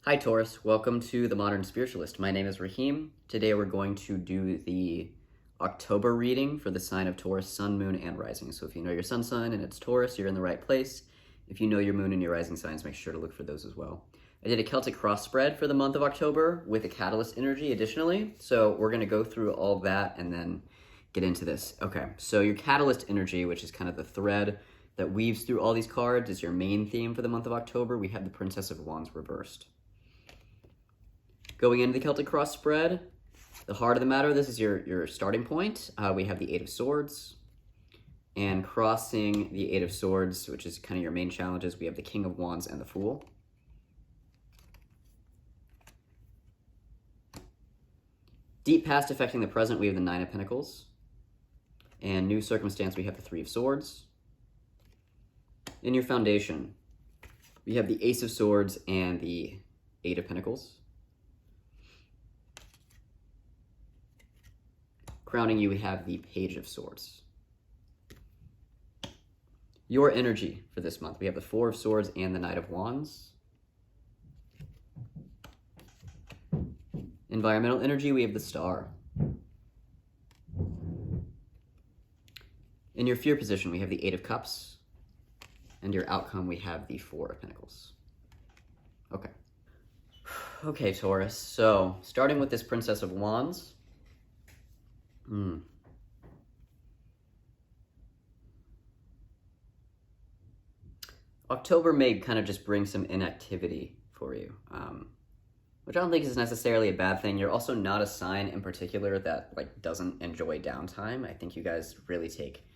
Hi Taurus, welcome to The Modern Spiritualist. My name is Raheem. Today we're going to do the October reading for the sign of Taurus, sun, moon, and rising. So if you know your sun sign and it's Taurus, you're in the right place. If you know your moon and your rising signs, make sure to look for those as well. I did a Celtic Cross spread for the month of October with a catalyst energy additionally. So we're going to go through all that and then get into this. Okay, so your catalyst energy, which is kind of the thread that weaves through all these cards, is your main theme for the month of October. We have the Princess of Wands reversed. Going into the Celtic Cross spread, the heart of the matter, this is your starting point. We have the Eight of Swords. And crossing the Eight of Swords, which is kind of your main challenges, we have the King of Wands and the Fool. Deep past affecting the present, we have the Nine of Pentacles. And new circumstance, we have the Three of Swords. In your foundation, we have the Ace of Swords and the Eight of Pentacles. Crowning you, we have the Page of Swords. Your energy for this month, we have the Four of Swords and the Knight of Wands. Environmental energy, we have the Star. In your fear position, we have the Eight of Cups. And your outcome, we have the Four of Pentacles. Okay. Okay, Taurus. So, starting with this Princess of Wands. October may kind of just bring some inactivity for you, which I don't think is necessarily a bad thing. You're also not a sign in particular that doesn't enjoy downtime. I think you guys really take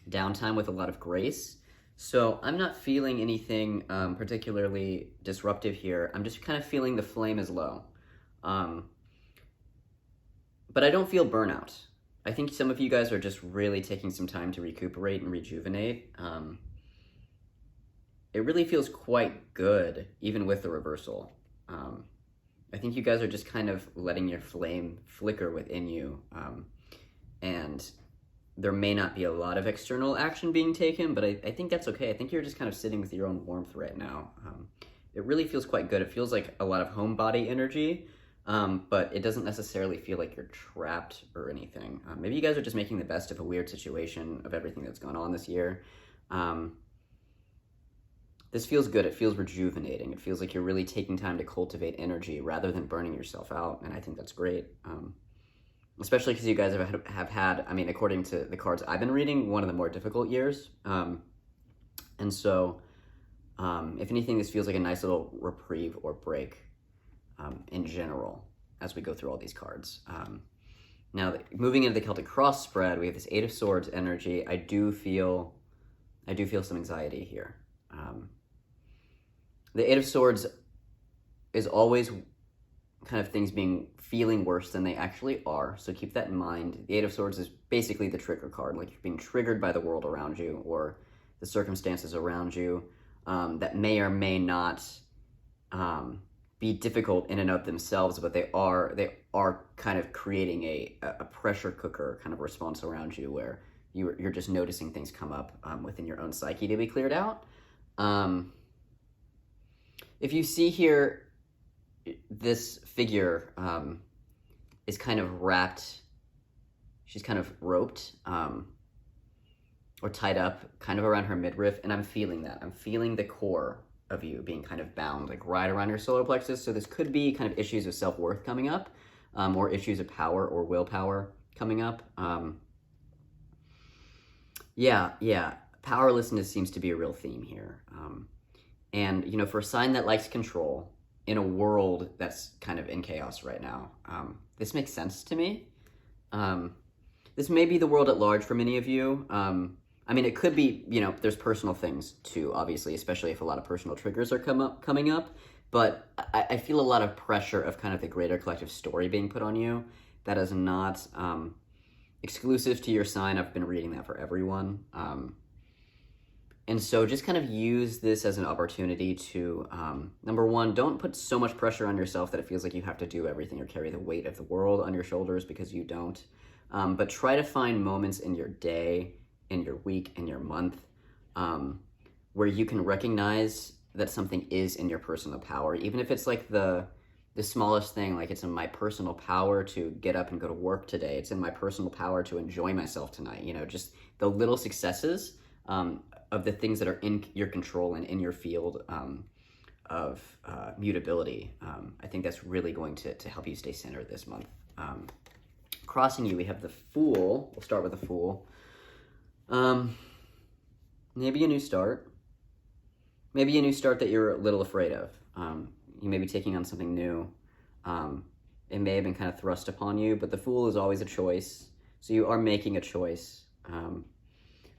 downtime with a lot of grace. So I'm not feeling anything particularly disruptive here. I'm just kind of feeling the flame is low. But I don't feel burnout. I think some of you guys are just really taking some time to recuperate and rejuvenate. It really feels quite good, even with the reversal. I think you guys are just kind of letting your flame flicker within you. And there may not be a lot of external action being taken, but I think that's okay. I think you're just kind of sitting with your own warmth right now. It really feels quite good. It feels like a lot of homebody energy. But it doesn't necessarily feel like you're trapped or anything. Maybe you guys are just making the best of a weird situation of everything that's gone on this year. This feels good. It feels rejuvenating. It feels like you're really taking time to cultivate energy rather than burning yourself out, and I think that's great. Especially because you guys have had, I mean, according to the cards I've been reading, one of the more difficult years. And so, if anything, this feels like a nice little reprieve or break. In general, as we go through all these cards. Now, moving into the Celtic Cross spread, we have this Eight of Swords energy. I do feel some anxiety here. The Eight of Swords is always kind of things feeling worse than they actually are, so keep that in mind. The Eight of Swords is basically the trigger card, like you're being triggered by the world around you or the circumstances around you that may or may not be difficult in and of themselves, but they are kind of creating a pressure cooker kind of response around you where you're just noticing things come up within your own psyche to be cleared out. If you see here, this figure is kind of wrapped, she's kind of roped or tied up kind of around her midriff, and I'm feeling that. I'm feeling the core of you being kind of bound, like right around your solar plexus. So this could be kind of issues of self-worth coming up, or issues of power or willpower coming up. Yeah, powerlessness seems to be a real theme here. And, you know, for a sign that likes control in a world that's kind of in chaos right now, this makes sense to me. This may be the world at large for many of you. I mean, it could be, you know, there's personal things too, obviously, especially if a lot of personal triggers are coming up. But I feel a lot of pressure of kind of the greater collective story being put on you that is not exclusive to your sign. I've been reading that for everyone. And so just kind of use this as an opportunity to, number one, don't put so much pressure on yourself that it feels like you have to do everything or carry the weight of the world on your shoulders, because you don't. But try to find moments in your day, in your week, in your month, where you can recognize that something is in your personal power, even if it's like the smallest thing, like it's in my personal power to get up and go to work today. It's in my personal power to enjoy myself tonight. Just the little successes of the things that are in your control and in your field of mutability. I think that's really going to help you stay centered this month. Crossing you, we have the Fool. We'll start with the Fool. Maybe a new start. Maybe a new start that you're a little afraid of. You may be taking on something new. It may have been kind of thrust upon you, but the Fool is always a choice. So you are making a choice.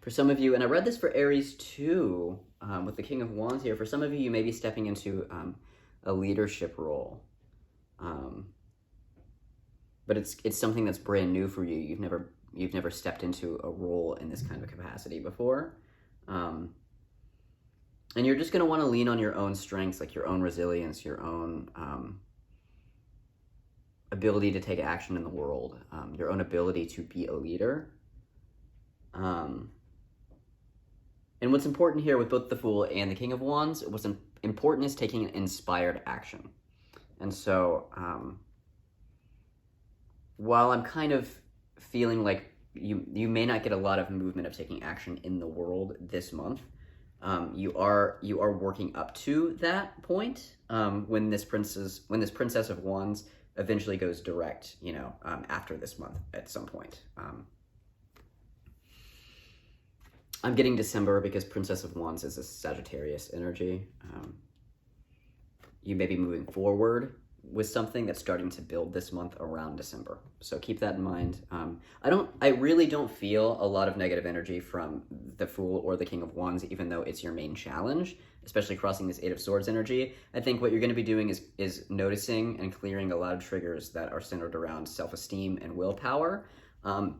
For some of you, and I read this for Aries too, with the King of Wands here. For some of you, you may be stepping into a leadership role. But it's something that's brand new for you. You've never stepped into a role in this kind of capacity before. And you're just going to want to lean on your own strengths, like your own resilience, your own ability to take action in the world, your own ability to be a leader. And what's important here with both the Fool and the King of Wands, what's important is taking an inspired action. And so while I'm kind of feeling like you may not get a lot of movement of taking action in the world this month, you are working up to that point when this Princess of Wands eventually goes direct, after this month at some point. I'm getting December because Princess of Wands is a Sagittarius energy. You may be moving forward with something that's starting to build this month around December. So keep that in mind. I really don't feel a lot of negative energy from the Fool or the King of Wands, even though it's your main challenge, especially crossing this Eight of Swords energy. I think what you're going to be doing is noticing and clearing a lot of triggers that are centered around self-esteem and willpower,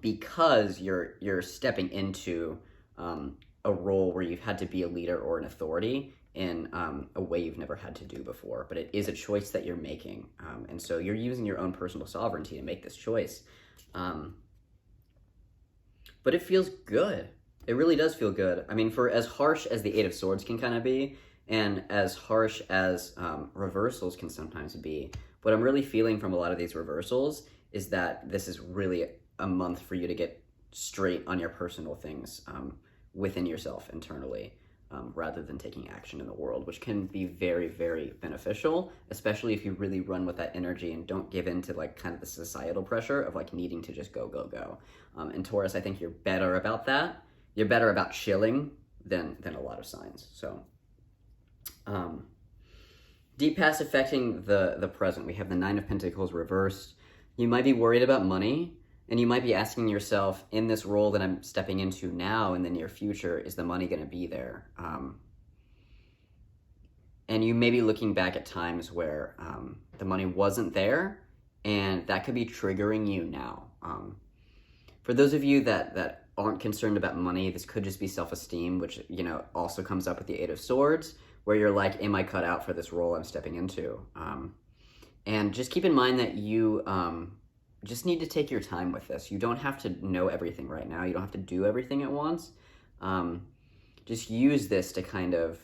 because you're stepping into a role where you've had to be a leader or an authority in a way you've never had to do before. But it is a choice that you're making. And so you're using your own personal sovereignty to make this choice. But it feels good. It really does feel good. I mean, for as harsh as the Eight of Swords can kind of be, and as harsh as reversals can sometimes be, what I'm really feeling from a lot of these reversals is that this is really a month for you to get straight on your personal things within yourself internally. Rather than taking action in the world, which can be very, very beneficial, especially if you really run with that energy and don't give in to like kind of the societal pressure of like needing to just go, go, go. And Taurus, I think you're better about that. You're better about chilling than a lot of signs. So deep past affecting the present. We have the Nine of Pentacles reversed. You might be worried about money. And you might be asking yourself, in this role that I'm stepping into now in the near future, is the money going to be there? And you may be looking back at times where the money wasn't there, and that could be triggering you now. For those of you that aren't concerned about money, this could just be self-esteem, which also comes up with the Eight of Swords, where you're like, am I cut out for this role I'm stepping into? And just keep in mind that you just need to take your time with this. You don't have to know everything right now. You don't have to do everything at once. Just use this to kind of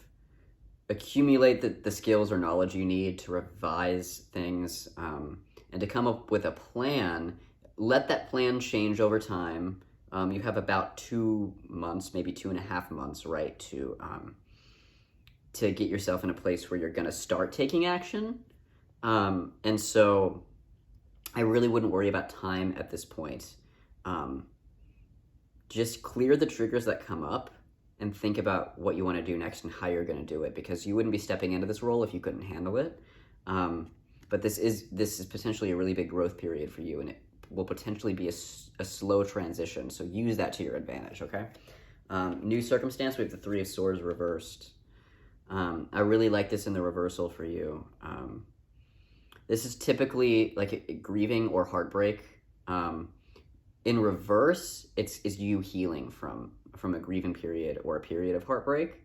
accumulate the skills or knowledge you need to revise things, and to come up with a plan. Let that plan change over time. You have about 2 months, maybe 2.5 months, right, to get yourself in a place where you're going to start taking action. And so I really wouldn't worry about time at this point. Just clear the triggers that come up and think about what you want to do next and how you're going to do it, because you wouldn't be stepping into this role if you couldn't handle it. But this is potentially a really big growth period for you, and it will potentially be a slow transition. So use that to your advantage, okay? New circumstance, we have the Three of Swords reversed. I really like this in the reversal for you. This is typically like a grieving or heartbreak. In reverse, it's you healing from a grieving period or a period of heartbreak.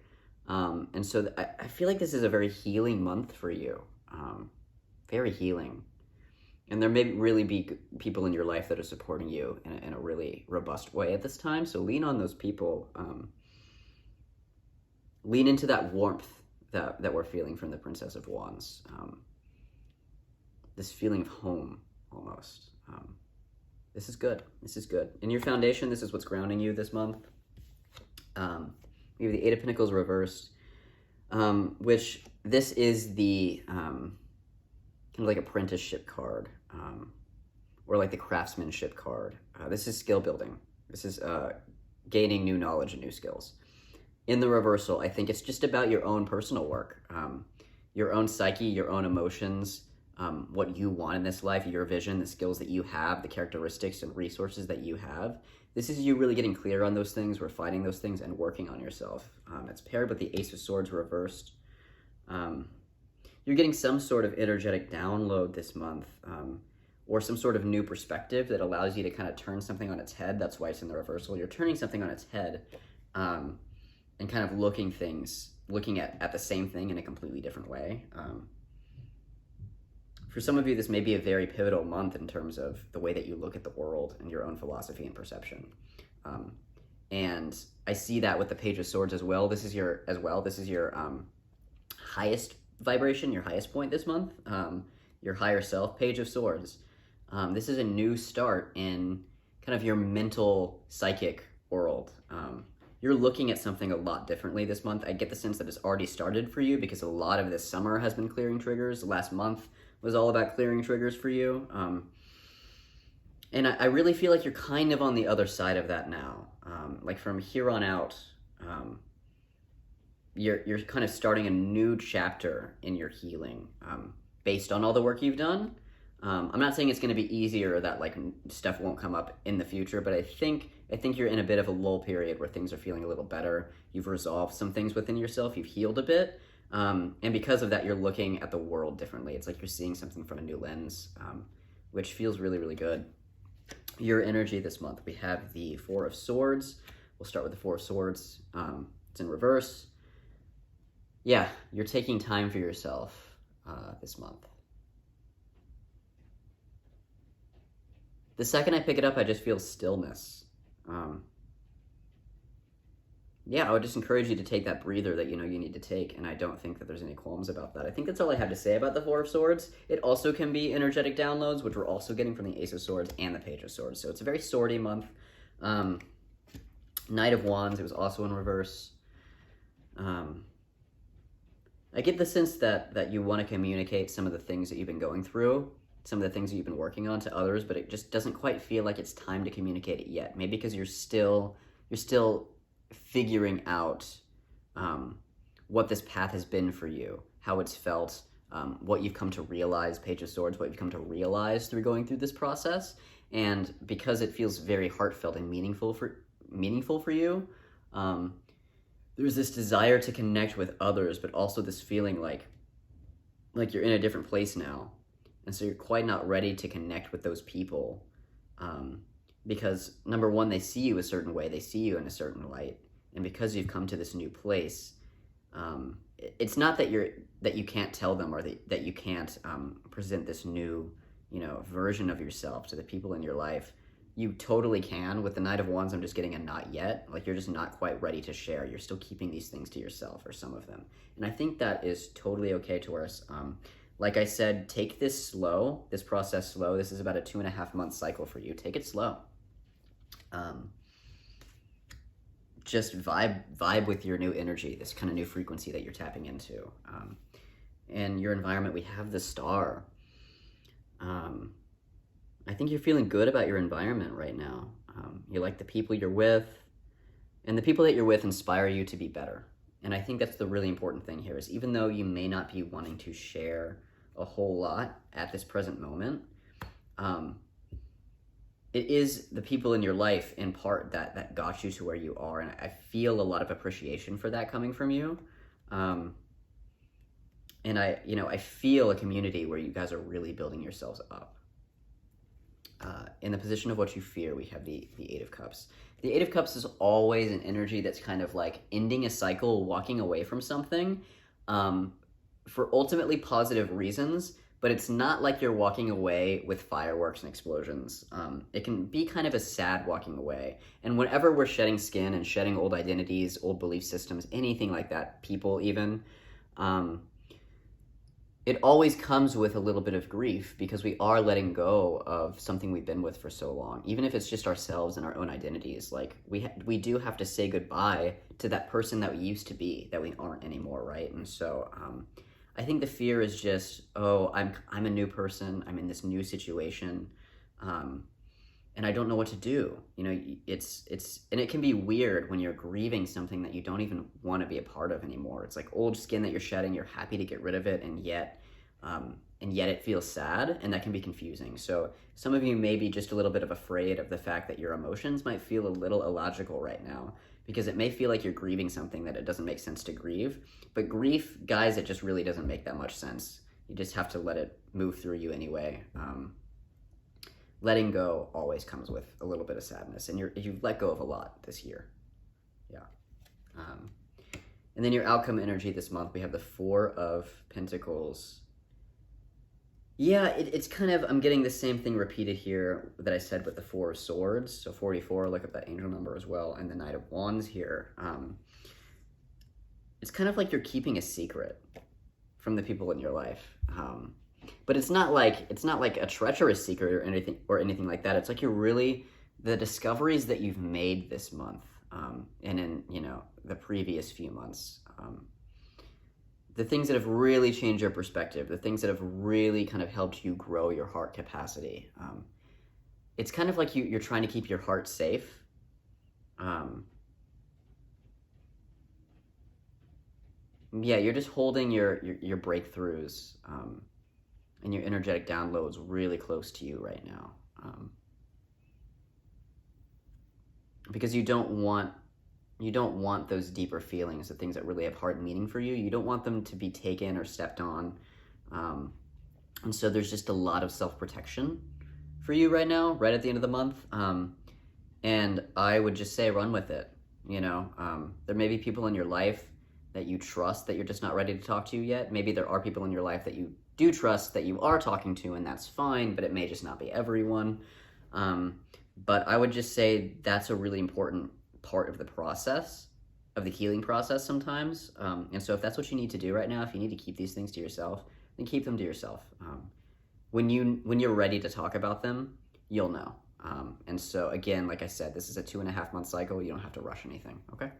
And so I feel like this is a very healing month for you. Very healing. And there may really be people in your life that are supporting you in a really robust way at this time. So lean on those people. Lean into that warmth that we're feeling from the Princess of Wands. This feeling of home, almost. This is good. This is good. In your foundation, this is what's grounding you this month. We have the Eight of Pentacles reversed, which this is the kind of like apprenticeship card, or like the craftsmanship card. This is skill building. This is gaining new knowledge and new skills. In the reversal, I think it's just about your own personal work, your own psyche, your own emotions, what you want in this life, your vision, the skills that you have, the characteristics and resources that you have. This is you really getting clear on those things, refining those things, and working on yourself. It's paired with the Ace of Swords reversed. You're getting some sort of energetic download this month, or some sort of new perspective that allows you to kind of turn something on its head. That's why it's in the reversal. You're turning something on its head, and kind of looking at the same thing in a completely different way. For some of you, this may be a very pivotal month in terms of the way that you look at the world and your own philosophy and perception. And I see that with the Page of Swords as well. This is your highest vibration, your highest point this month, your higher self, Page of Swords. This is a new start in kind of your mental, psychic world. You're looking at something a lot differently this month. I get the sense that it's already started for you because a lot of this summer has been clearing triggers. Last month was all about clearing triggers for you. And I really feel like you're kind of on the other side of that now. Like from here on out, you're kind of starting a new chapter in your healing, based on all the work you've done. I'm not saying it's going to be easier or that like stuff won't come up in the future, but I think you're in a bit of a lull period where things are feeling a little better. You've resolved some things within yourself. You've healed a bit. And because of that, you're looking at the world differently. It's like you're seeing something from a new lens, which feels really, really good. Your energy this month, we have the Four of Swords. We'll start with the Four of Swords. It's in reverse. Yeah, you're taking time for yourself this month. The second I pick it up, I just feel stillness. Yeah, I would just encourage you to take that breather that you know you need to take, and I don't think that there's any qualms about that. I think that's all I have to say about the Four of Swords. It also can be energetic downloads, which we're also getting from the Ace of Swords and the Page of Swords, so it's a very swordy month. Knight of Wands, it was also in reverse. I get the sense that you want to communicate some of the things that you've been going through, some of the things that you've been working on to others, but it just doesn't quite feel like it's time to communicate it yet. Maybe because you're still figuring out what this path has been for you, how it's felt, what you've come to realize, Page of Swords, what you've come to realize through going through this process. And because it feels very heartfelt and meaningful for you, there's this desire to connect with others, but also this feeling like you're in a different place now. And so you're quite not ready to connect with those people, because number one, they see you a certain way, they see you in a certain light, and because you've come to this new place, it's not that you can't tell them or that you can't present this new, version of yourself to the people in your life. You totally can. With the Knight of Wands, I'm just getting a not yet. Like you're just not quite ready to share. You're still keeping these things to yourself, or some of them, and I think that is totally okay, Taurus. Like I said, take this process slow. This is about a 2.5 month cycle for you. Take it slow. Just vibe with your new energy, this kind of new frequency that you're tapping into. And your environment, we have the Star. I think you're feeling good about your environment right now. You like the people you're with, and the people that you're with inspire you to be better. And I think that's the really important thing here, is even though you may not be wanting to share a whole lot at this present moment, it is the people in your life in part that got you to where you are. And I feel a lot of appreciation for that coming from you. And I feel a community where you guys are really building yourselves up. In the position of what you fear, we have the Eight of Cups. The Eight of Cups is always an energy that's kind of like ending a cycle, walking away from something, for ultimately positive reasons, but it's not like you're walking away with fireworks and explosions. It can be kind of a sad walking away. And whenever we're shedding skin and shedding old identities, old belief systems, anything like that, people even, It always comes with a little bit of grief because we are letting go of something we've been with for so long. Even if it's just ourselves and our own identities, like we do have to say goodbye to that person that we used to be, that we aren't anymore, right? And so I think the fear is just, oh, I'm a new person, I'm in this new situation, and I don't know what to do. You know, it's and it can be weird when you're grieving something that you don't even want to be a part of anymore. It's like old skin that you're shedding. You're happy to get rid of it, and yet it feels sad, and that can be confusing. So some of you may be just a little bit of afraid of the fact that your emotions might feel a little illogical right now, because it may feel like you're grieving something that it doesn't make sense to grieve. But grief, guys, it just really doesn't make that much sense. You just have to let it move through you anyway. Letting go always comes with a little bit of sadness, and you've let go of a lot this year. Yeah. And then your outcome energy this month, we have the Four of Pentacles. Yeah, it's kind of, I'm getting the same thing repeated here that I said with the Four of Swords. So 44, look at that angel number as well, and the Knight of Wands here. It's kind of like you're keeping a secret from the people in your life. But it's not like a treacherous secret or anything like that. It's like you're really, the discoveries that you've made this month, and in, you know, the previous few months, the things that have really changed your perspective, the things that have really kind of helped you grow your heart capacity. It's kind of like you're trying to keep your heart safe. Yeah, you're just holding your breakthroughs, and your energetic downloads really close to you right now. Because you don't want those deeper feelings, the things that really have heart meaning for you. You don't want them to be taken or stepped on. And so there's just a lot of self-protection for you right now, right at the end of the month. And I would just say run with it. You know, there may be people in your life that you trust that you're just not ready to talk to yet. Maybe there are people in your life that you do trust that you are talking to, and that's fine, but it may just not be everyone. But I would just say that's a really important part of the process, of the healing process sometimes. And so if that's what you need to do right now, if you need to keep these things to yourself, then keep them to yourself. When you're ready to talk about them, you'll know. And so again, like I said, this is a 2.5 month cycle. You don't have to rush anything, okay?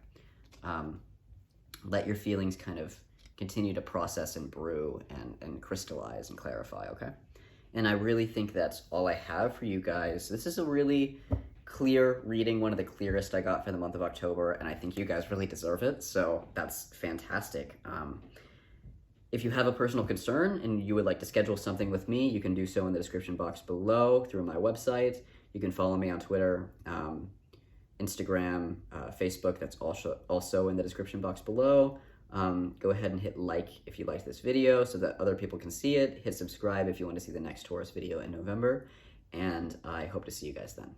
Let your feelings kind of continue to process and brew and crystallize and clarify, okay? And I really think that's all I have for you guys. This is a really clear reading, one of the clearest I got for the month of October, and I think you guys really deserve it, so that's fantastic. If you have a personal concern and you would like to schedule something with me, you can do so in the description box below through my website. You can follow me on Twitter, Instagram, Facebook, that's also in the description box below. Go ahead and hit like if you liked this video so that other people can see it. Hit subscribe if you want to see the next Taurus video in November, and I hope to see you guys then.